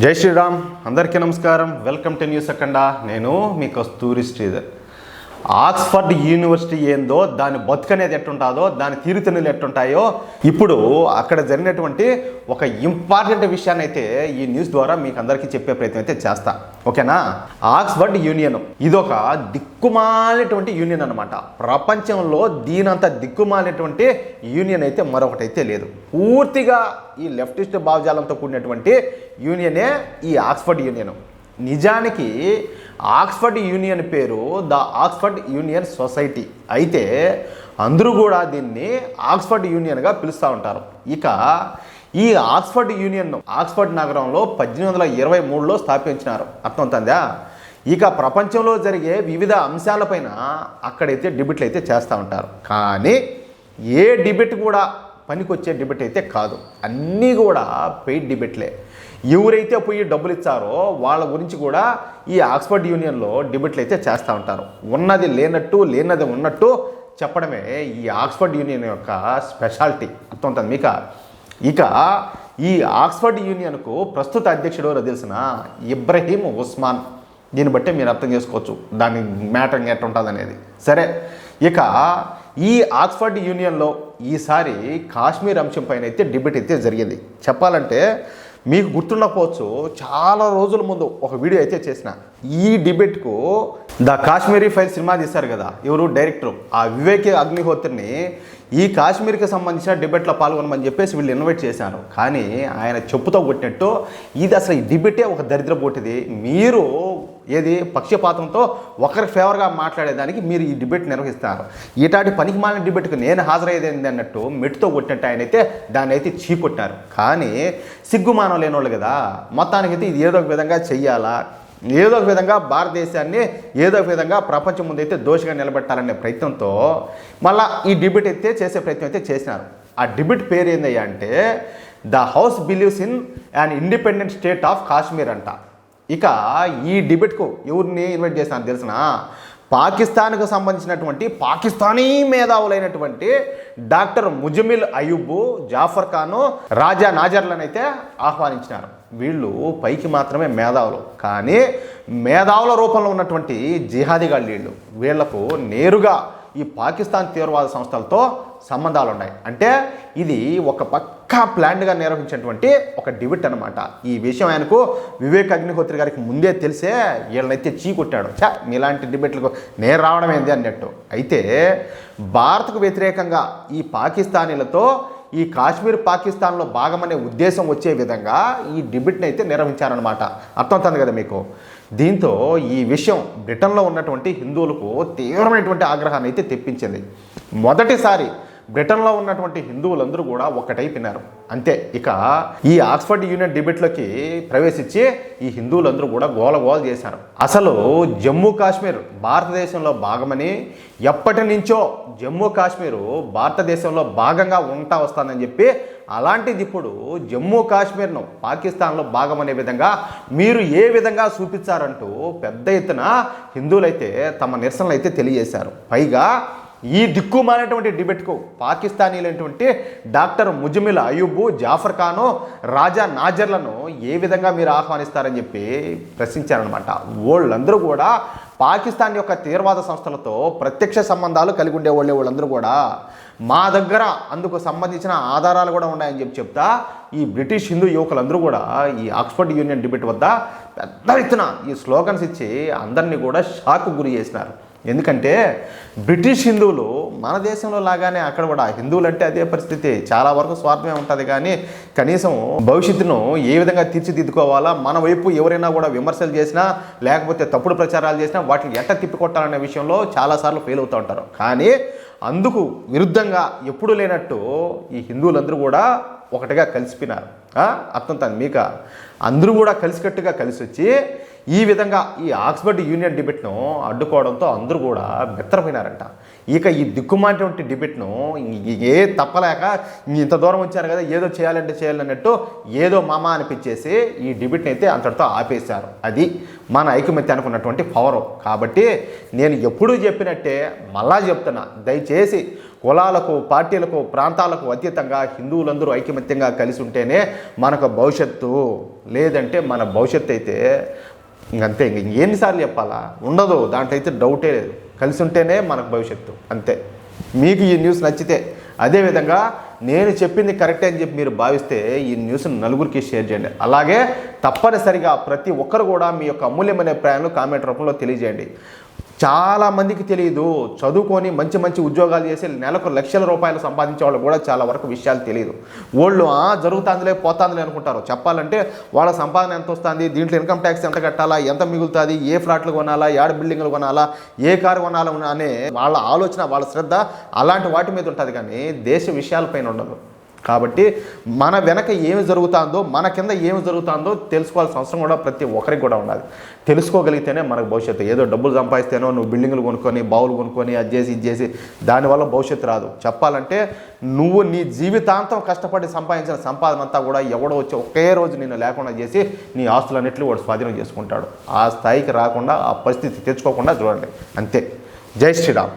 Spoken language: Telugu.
జై శ్రీరామ్. అందరికీ నమస్కారం. వెల్కమ్ టు న్యూస్ అఖండ. నేను మీ కస్తూరి శ్రీధర్. ఆక్స్ఫర్డ్ యూనివర్సిటీ ఏందో, దాని బతుకనేది ఎట్టుంటుందో, దాని తీరుతెన్నులు ఎట్టుంటాయో, ఇప్పుడు అక్కడ జరిగినటువంటి ఒక ఇంపార్టెంట్ విషయాన్ని అయితే ఈ న్యూస్ ద్వారా మీకు అందరికీ చెప్పే ప్రయత్నం అయితే చేస్తా. ఓకేనా? ఆక్స్ఫర్డ్ యూనియన్ ఇదొక దిక్కుమాలినటువంటి యూనియన్ అనమాట. ప్రపంచంలో దీనంత దిక్కుమాలినటువంటి యూనియన్ అయితే మరొకటి అయితే లేదు. పూర్తిగా ఈ లెఫ్టిస్ట్ భావజాలంతో కూడినటువంటి యూనియనే ఈ ఆక్స్ఫర్డ్ యూనియన్. నిజానికి ఆక్స్ఫర్డ్ యూనియన్ పేరు ద ఆక్స్ఫర్డ్ యూనియన్ సొసైటీ. అయితే అందరూ కూడా దీన్ని ఆక్స్ఫర్డ్ యూనియన్గా పిలుస్తూ ఉంటారు. ఇక ఈ ఆక్స్ఫర్డ్ యూనియన్ ఆక్స్ఫర్డ్ నగరంలో 1823లో స్థాపించినారు. అర్థమవుతుందా? ఇక ప్రపంచంలో జరిగే వివిధ అంశాలపైన అక్కడైతే డిబేట్లు అయితే చేస్తూ ఉంటారు. కానీ ఏ డిబేట్ కూడా పనికొచ్చే డిబేట్ అయితే కాదు. అన్నీ కూడా పెయిడ్ డిబేట్లే. ఎవరైతే పోయి డబ్బులు ఇచ్చారో వాళ్ళ గురించి కూడా ఈ ఆక్స్ఫర్డ్ యూనియన్లో డిబేట్లు అయితే చేస్తూ ఉంటారు. ఉన్నది లేనట్టు, లేనది ఉన్నట్టు చెప్పడమే ఈ ఆక్స్ఫర్డ్ యూనియన్ యొక్క స్పెషాలిటీ. అర్థమవుతుంది మీకు? ఇక ఈ ఆక్స్ఫర్డ్ యూనియన్కు ప్రస్తుత అధ్యక్షుడు ఎవరో తెలిసిన ఇబ్రహీం ఉస్మాన్. దీన్ని బట్టి మీరు అర్థం చేసుకోవచ్చు దాని మ్యాటర్ ఎట్టుంటుంది అనేది. సరే, ఇక ఈ ఆక్స్ఫర్డ్ యూనియన్లో ఈసారి కాశ్మీర్ అంశం పైన అయితే డిబేట్ అయితే జరిగింది. చెప్పాలంటే మీకు గుర్తుండకపోవచ్చు, చాలా రోజుల ముందు ఒక వీడియో అయితే చేసిన. ఈ డిబేట్కు ద కాశ్మీరీ ఫైల్ సినిమా తీశారు కదా, ఎవరు డైరెక్టర్ ఆ వివేక్ అగ్నిహోత్రిని ఈ కాశ్మీర్కి సంబంధించిన డిబేట్లో పాల్గొనమని చెప్పేసి వీళ్ళు ఇన్వైట్ చేశారు. కానీ ఆయన చెప్పుతో కొట్టినట్టు ఇది అసలు ఈ డిబేటే ఒక దరిద్రపోటిది. మీరు ఏది పక్షపాతంతో ఒకరి ఫేవర్గా మాట్లాడేదానికి మీరు ఈ డిబేట్ నిర్వహిస్తారు. ఇలాంటి పనికిమాలిన డిబేట్కి నేను హాజరయ్యేది అన్నట్టు మెట్టుతో కొట్టినట్టు ఆయన అయితే దాన్ని అయితే చీకొట్టారు. కానీ సిగ్గుమానం లేనోళ్ళు కదా, మొత్తానికైతే ఇది ఏదో ఒక విధంగా చెయ్యాలా, ఏదో ఒక విధంగా భారతదేశాన్ని ఏదో ఒక విధంగా ప్రపంచం ముందు అయితే దోషిగా నిలబెట్టాలనే ప్రయత్నంతో మళ్ళీ ఈ డిబేట్ అయితే చేసే ప్రయత్నం అయితే చేసినారు. ఆ డిబేట్ పేరు ఏందయ్యా అంటే the house believes in and independent state of Kashmir అంట. ఇక ఈ డిబేట్కు ఎవరిని ఇన్వైట్ చేస్తాను తెలిసిన పాకిస్తాన్కు సంబంధించినటువంటి పాకిస్తానీ మేధావులైనటువంటి డాక్టర్ ముజమిల్ అయూబ్, జాఫర్ ఖాను, రాజా నాజర్లను అయితే ఆహ్వానించినారు. వీళ్ళు పైకి మాత్రమే మేధావులు, కానీ మేధావుల రూపంలో ఉన్నటువంటి జిహాదీగాళ్ళు. వీళ్లకు నేరుగా ఈ పాకిస్తాన్ తీవ్రవాద సంస్థలతో సంబంధాలు ఉన్నాయి. అంటే ఇది ఒక పక్కా ప్లాన్గా నిర్వహించినటువంటి ఒక డిబేట్ అనమాట. ఈ విషయం ఆయనకు వివేక్ అగ్నిహోత్రి గారికి ముందే తెలిసే వీళ్ళనైతే చీకొట్టాడు. మీలాంటి డిబేట్లకు నేను రావడం ఏంది అన్నట్టు. అయితే భారత్కు వ్యతిరేకంగా ఈ పాకిస్తానీలతో ఈ కాశ్మీర్ పాకిస్తాన్లో భాగమనే ఉద్దేశం వచ్చే విధంగా ఈ డిబేట్ని అయితే నిర్వహించారనమాట. అర్థమవుతుంది కదా మీకు? దీంతో ఈ విషయం బ్రిటన్లో ఉన్నటువంటి హిందువులకు తీవ్రమైనటువంటి ఆగ్రహాన్ని అయితే తెప్పించింది. మొదటిసారి బ్రిటన్లో ఉన్నటువంటి హిందువులందరూ కూడా ఒక్కటైపోయినారు. అంతే. ఇక ఈ ఆక్స్ఫర్డ్ యూనియన్ డిబేట్లోకి ప్రవేశించి ఈ హిందువులందరూ కూడా గోల చేశారు. అసలు జమ్మూ కాశ్మీర్ భారతదేశంలో భాగమని, ఎప్పటి నుంచో జమ్మూ కాశ్మీరు భారతదేశంలో భాగంగా ఉంటా వస్తుందని చెప్పి, అలాంటిది ఇప్పుడు జమ్మూ కాశ్మీర్ను పాకిస్తాన్లో భాగమనే విధంగా మీరు ఏ విధంగా చూపించారంటూ పెద్ద ఎత్తున హిందువులైతే తమ నిరసనలు అయితే తెలియజేశారు. పైగా ఈ దిక్కుమాలినటువంటి డిబేట్కు పాకిస్తానీలైనటువంటి డాక్టర్ ముజమిల్ అయూబ్, జాఫర్ ఖాను, రాజా నాజర్లను ఏ విధంగా మీరు ఆహ్వానిస్తారని చెప్పి ప్రశ్నించారనమాట. వాళ్ళందరూ కూడా పాకిస్తాన్ యొక్క తీవ్రవాద సంస్థలతో ప్రత్యక్ష సంబంధాలు కలిగి ఉండేవాళ్ళే. వాళ్ళందరూ కూడా మా దగ్గర అందుకు సంబంధించిన ఆధారాలు కూడా ఉన్నాయని చెప్తా ఈ బ్రిటిష్ హిందూ యువకులందరూ కూడా ఈ ఆక్స్ఫర్డ్ యూనియన్ డిబేట్ వద్ద పెద్ద ఎత్తున ఈ స్లోగన్స్ ఇచ్చి అందరినీ కూడా షాక్కు గురి చేసినారు. ఎందుకంటే బ్రిటిష్ హిందువులు మన దేశంలో లాగానే అక్కడ కూడా హిందువులు అంటే అదే పరిస్థితి, చాలా వరకు స్వార్థమే ఉంటుంది. కానీ కనీసం భవిష్యత్తును ఏ విధంగా తీర్చిదిద్దుకోవాలా, మన వైపు ఎవరైనా కూడా విమర్శలు చేసినా లేకపోతే తప్పుడు ప్రచారాలు చేసినా వాటిని ఎట్ట తిప్పికొట్టాలనే విషయంలో చాలాసార్లు ఫెయిల్ అవుతూ ఉంటారు. కానీ అందుకు విరుద్ధంగా ఎప్పుడు లేనట్టు ఈ హిందువులందరూ కూడా ఒకటిగా కలిసిపోయినారు. అర్థం మీకు? అందరూ కూడా కలిసికట్టుగా కలిసి వచ్చి ఈ విధంగా ఈ ఆక్స్ఫర్డ్ యూనియన్ డిబేట్ను అడ్డుకోవడంతో అందరూ కూడా బెత్తరపోయినారంట. ఇక ఈ దిక్కుమాలినటువంటి డిబేట్ను ఏ తప్పలేక ఇంత దూరం వచ్చారు కదా, ఏదో చేయాలంటే చేయాలన్నట్టు ఏదో మామ అనిపించేసి ఈ డిబేట్ని అయితే అంతటితో ఆపేశారు. అది మన ఐకమత్యానికి ఉన్నటువంటి పవరు. కాబట్టి నేను ఎప్పుడూ చెప్పినట్టే మళ్ళా చెప్తున్నా, దయచేసి కులాలకు, పార్టీలకు, ప్రాంతాలకు అతీతంగా హిందువులందరూ ఐకమత్యంగా కలిసి ఉంటేనే మనకు భవిష్యత్తు. లేదంటే మన భవిష్యత్తు అయితే ఇంకంతే. ఎన్నిసార్లు చెప్పాలా, ఉండదు, దాంట్లో అయితే డౌటే లేదు. కలిసి ఉంటేనే మనకు భవిష్యత్తు, అంతే. మీకు ఈ న్యూస్ నచ్చితే, అదేవిధంగా నేను చెప్పింది కరెక్టే అని చెప్పి మీరు భావిస్తే ఈ న్యూస్ని నలుగురికి షేర్ చేయండి. అలాగే తప్పనిసరిగా ప్రతి ఒక్కరు కూడా మీ యొక్క అమూల్యమైన అభిప్రాయాలను కామెంట్ రూపంలో తెలియజేయండి. చాలామందికి తెలియదు, చదువుకొని మంచి మంచి ఉద్యోగాలు చేసి నెలకు లక్షల రూపాయలు సంపాదించే వాళ్ళు కూడా చాలా వరకు విషయాలు తెలియదు. వాళ్ళు జరుగుతుందిలే పోతుందిలే అనుకుంటారు. చెప్పాలంటే వాళ్ళ సంపాదన ఎంత వస్తుంది, దీంట్లో ఇన్కమ్ ట్యాక్స్ ఎంత కట్టాలా, ఎంత మిగులుతుంది, ఏ ఫ్లాట్లు కొనాలా, ఏడ బిల్డింగ్లు కొనాలా, ఏ కారు కొనాలా అనే వాళ్ళ ఆలోచన, వాళ్ళ శ్రద్ధ అలాంటి వాటి మీద ఉంటుంది, కానీ దేశ విషయాలపైన ఉండదు. కాబట్టి మన వెనక ఏమి జరుగుతుందో, మన కింద ఏమి జరుగుతుందో తెలుసుకోవాల్సిన అవసరం కూడా ప్రతి ఒక్కరికి కూడా ఉండాలి. తెలుసుకోగలిగితేనే మనకు భవిష్యత్తు. ఏదో డబ్బులు సంపాదిస్తేనో నువ్వు బిల్డింగ్లు కొనుక్కొని, బావులు కొనుక్కొని, అది చేసి ఇది చేసి దానివల్ల భవిష్యత్తు రాదు. చెప్పాలంటే నువ్వు నీ జీవితాంతం కష్టపడి సంపాదించిన సంపాదన అంతా కూడా ఎవడో వచ్చి ఒకే రోజు నిన్ను లేకుండా చేసి నీ ఆస్తులన్నింటినీ వాడు స్వాధీనం చేసుకుంటాడు. ఆ స్థాయికి రాకుండా, ఆ పరిస్థితి తెచ్చుకోకుండా చూడండి, అంతే. జై శ్రీరామ్.